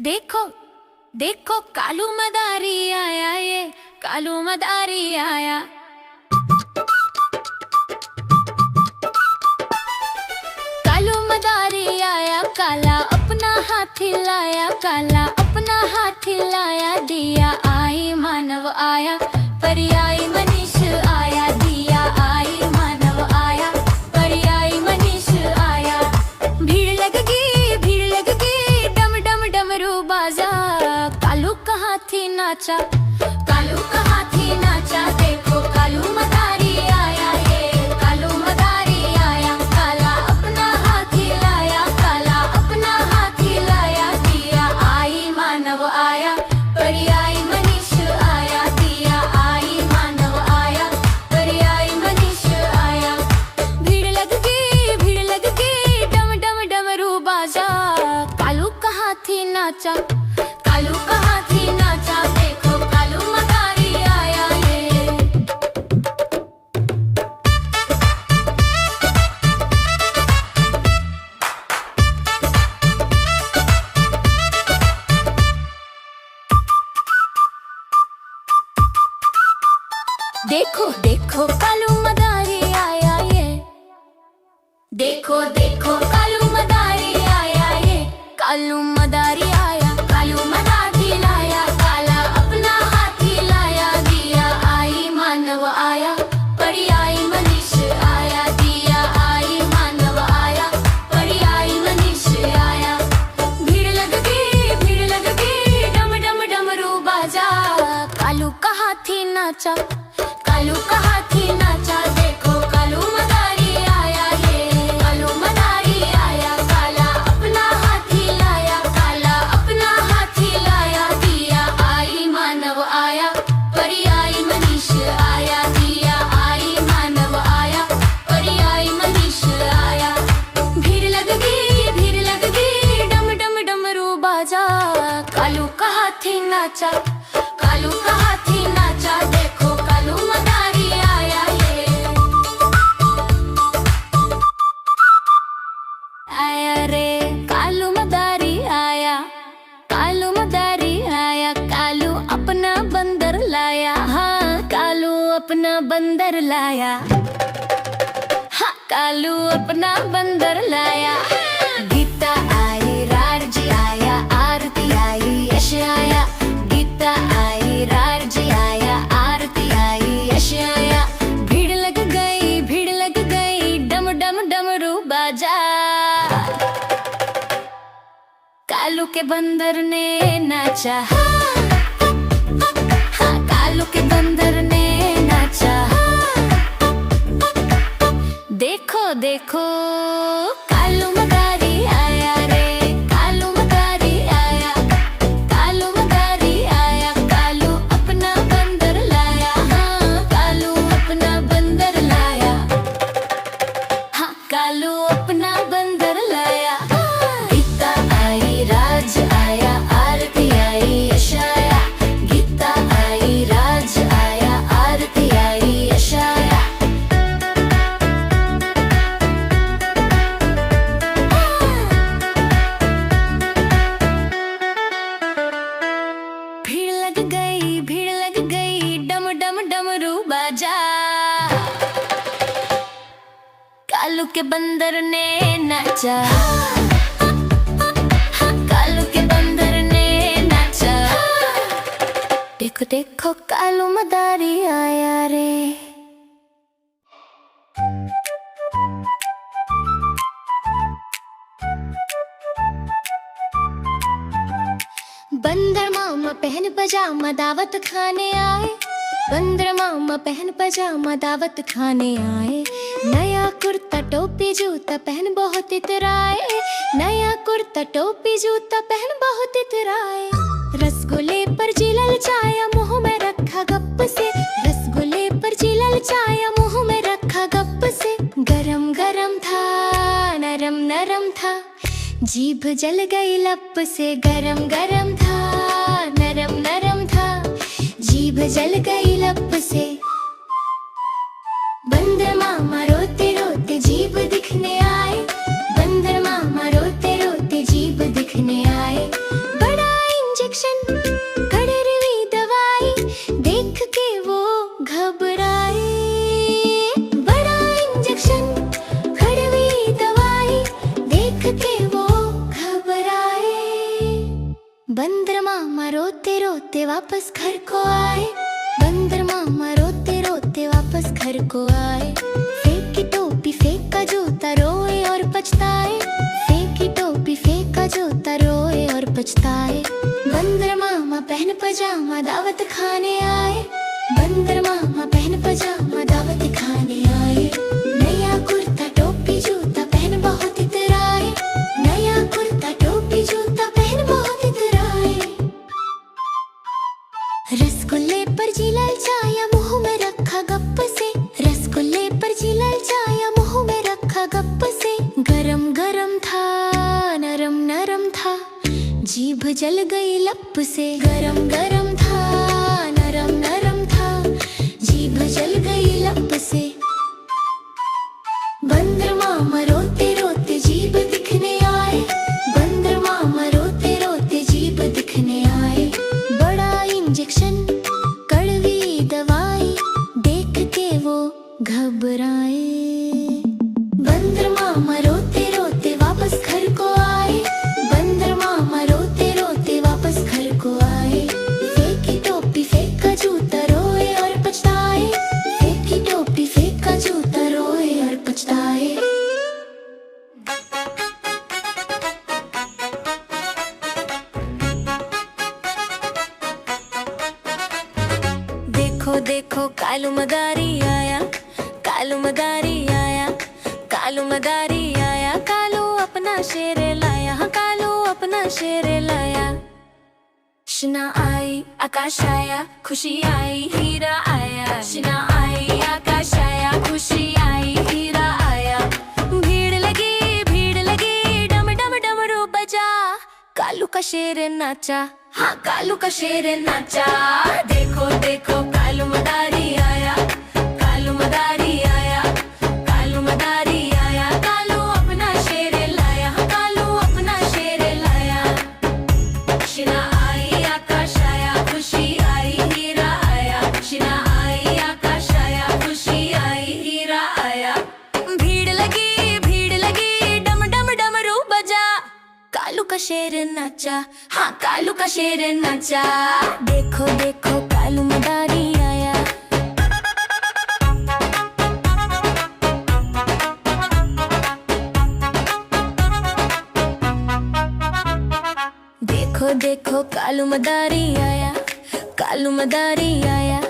देखो देखो कालू मदारी आया, ये कालू मदारी आया। कालू मदारी आया, काला अपना हाथी लाया, काला अपना हाथी लाया। दिया आई मानव आया, पर्यायी मनीष आया। दिया आई मानव आया, पर्यायी मनीष आया। भीड़ लग गई डम डम डमरू बाजा। कालू का हाथी नाचा, कालू का हाथी नाचा। देखो कालू मदारी आया, ये कालू मदारी आया। काला अपना हाथी लाया, काला अपना हाथी लाया। दिया आई मानव आया, पर्यायी मनीष आया। दिया आई मानव आया, पर्यायी मनीष आया। भीड़ लग गई डम डम डमरू बाजा। कालू का हाथी नाचा, कालू का हाथी नाचा। देखो कालू मदारी आया, ये देखो देखो कालू मदारी आया, ये देखो देखो कालू मदारी आया, ये कालू मदारी आया। कालू मदारी लाया, काला अपना हाथी लाया। दिया आई मानव आया, पर्यायी मनीष आया। दिया आई मानव आया, पर्यायी मनीष आया। भीड़ लग गई डम डम डमरू बाजा। कालू का हाथी नाचा, कालू का हाथी नाचा। देखो कालू मदारी आया, ये कालू मदारी आया। काला अपना हाथी लाया, काला अपना हाथी लाया। दिया आई मानव आया, पर्यायी मनीष आया। दिया आई मानव आया, पर्यायी मनीष आया। भीड़ लग गई डम डम डमरू बाजा। कालू का हाथी नाचा, कालू का हाथी नाचा। देखो कालू मदारी आया, ये आया रे कालू मदारी आया। कालू मदारी आया, कालू अपना बंदर लाया। हाँ कालू अपना बंदर लाया। हाँ कालू अपना बंदर लाया। गीता आई, रारजी आया, आरती आई, यश आया। गीता आई, रारजी आया, आरती आई, यश आया। भीड़ लग गई डम डम डमरू बाजा। कालू के बंदर ने नाचा, हाँ कालू के बंदर ने नाचा। देखो देखो कालू मदारी आया रे, कालू मदारी आया। कालू मदारी आया, कालू अपना बंदर लाया। हाँ कालू अपना बंदर लाया। हाँ कालू अपना बंदर लाया। गीता आई, राज आया, आरती आई, यश आया। गीता आई, राज आया, आरती आई, यश आया। भीड़ लग गई डम डम डमरू बाजा। कालू के बंदर ने नाचा, कालू के बंदर ने नाचा। देखो देखो कालू मदारी आया रे। बंदर मामा पहन पजामा दावत खाने आए। बंदर मामा पहन पजामा दावत खाने आए। नया कुर्ता टोपी जूता पहन बहुत इतराए। नया कुर्ता टोपी जूता पहन बहुत इतराए। रसगुल्ले पर जी ललचाया, मुंह में रखा गप से। रसगुल्ले पर जी ललचाया, मुंह में रखा गप से। गरम गरम था, नरम नरम था, जीभ जल गई लप से। गरम गरम था, नरम नरम था, जीभ जल गई लप से। बंदर मामा रोते रोते जीभ दिखने आया। रोते वापस घर को आए। बंदर मामा रोते रोते वापस घर को आए। फेंकी टोपी फेंका जूता रोए और पछताए। फेंकी टोपी फेंका जूता रोए और पछताए। बंदर मामा पहन पजामा दावत खाने आए। बंदर मामा पहन पजामा दावत खाने आए। नया कुर्ता टोपी जूता पहन बहुत इतराए। नया कुर्ता टोपी जूता पहन बहुत इतराए। रसगुल्ले पर जी ललचाया मुंह में रखा गप से। रसगुल्ले पर जी ललचाया मुंह में रखा गप से। गरम गरम था नरम नरम था जीभ जल गई लप से। गरम गरम था नरम नरम था जीभ जल गई लप से। बंदर मामा रोते रोते जीभ दिखने आए। बंदर मामा रोते रोते जीभ दिखने आए। बड़ा इंजेक्शन कड़वी दवाई देख के वो घबराए। बंदर मामा रोते रोते वापस घर को आए। बंदर मामा रोते रोते वापस घर को आए। फेंकी टोपी फेंका जूता रोए और पछताए। फेंकी टोपी फेंका जूता रोए और पछताए। देखो देखो कालू मदारी आया। कालू मदारी आया। कालू मदारी आया। कालू अपना शेर लाया। कालू अपना शेर लाया। शिना आई आकाश आया खुशी आई हीरा आया। शिना आई आकाश आया खुशी आई हीरा आया। भीड़ लगी डम डम डमरू बजा। कालू का शेर नाचा। हाँ कालू का शेर नाचा। देखो देखो कालू मदारी आया। कालू मदारी आया। कालू मदारी आया। कालू अपना शेर लाया। कालू अपना शेर लाया। शिना आई आकाश आया खुशी आई हीरा आया। शिना आई आकाश आया खुशी आई हीरा आया। भीड़ लगी डम डम डमरू बजा। कालू का शेर नाचा। हाँ कालू का शेर नाचा। देखो देखो कालू मदारी आया। देखो देखो कालू मदारी आया। कालू मदारी आया।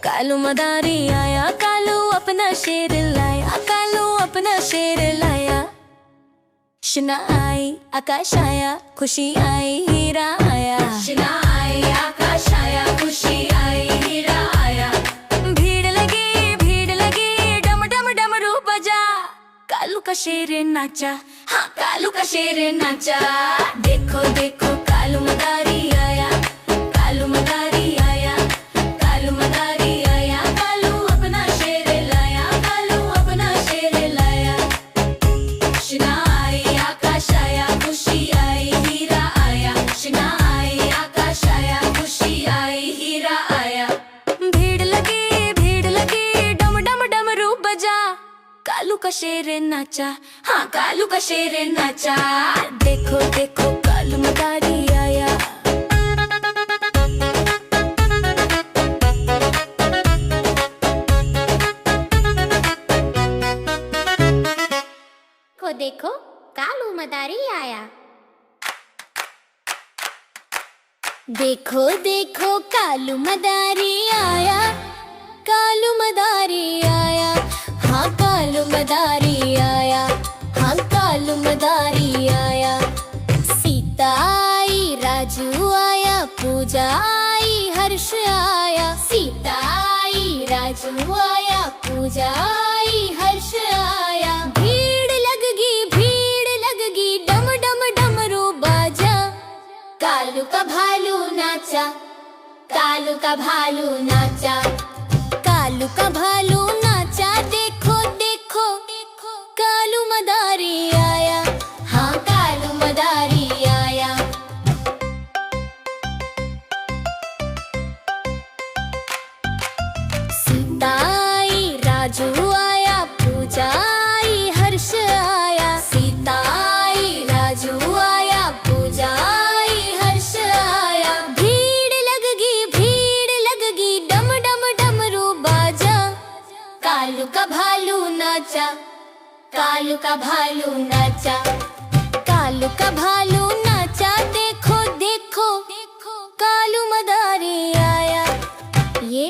कालू मदारी आया। कालू अपना शेर लाया। कालू अपना शेर लाया। शिना आई आकाश आया खुशी आई हीरा आया। शिना आई आकाश आया खुशी आई हीरा आया। भीड़ लगी डम डम डमरू बजा। कालू का शेर नाचा। हाँ कालू का शेर नाचा। देखो देखो कालू मदारी आया। कालू मदारी आया। कालू मदारी आया। कालू अपना शेर लाया। कालू अपना शेर लाया। शिना आई आकाश आया खुशी आई हीरा आया। शिना आई आकाश आया खुशी आई हीरा आया। भीड़ लगी डम डम डमरू बजा। कालू का शेर नाचा। हाँ कालू का शेर नाचा। देखो देखो कालू मदारी आया। देखो कालू मदारी आया। देखो देखो कालू मदारी आया। कालू मदारी आया। हाँ कालू मदारी आया। हाँ कालू मदारी आया। सीता आई राजू आया। पूजा आई हर्ष आया। सीता आई राजू आया। पूजा आई हर्ष आया। भीड़ लगगी डम डम डमरू बाजा। कालू का भालू नाचा। कालू का भालू नाचा। कालू का भालू नाचा। देखो देखो कालू मदारी आया। हाँ कालू मदारी आया। सीता आई राजू आया। पूजा आई हर्ष आया। सीता आई राजू आया। पूजा आई हर्ष आया। भीड़ लगगी कालू का भालू नाचा, कालू का भालू नाचा, कालू का भालू नाचा। देखो देखो देखो कालू मदारी आया। ये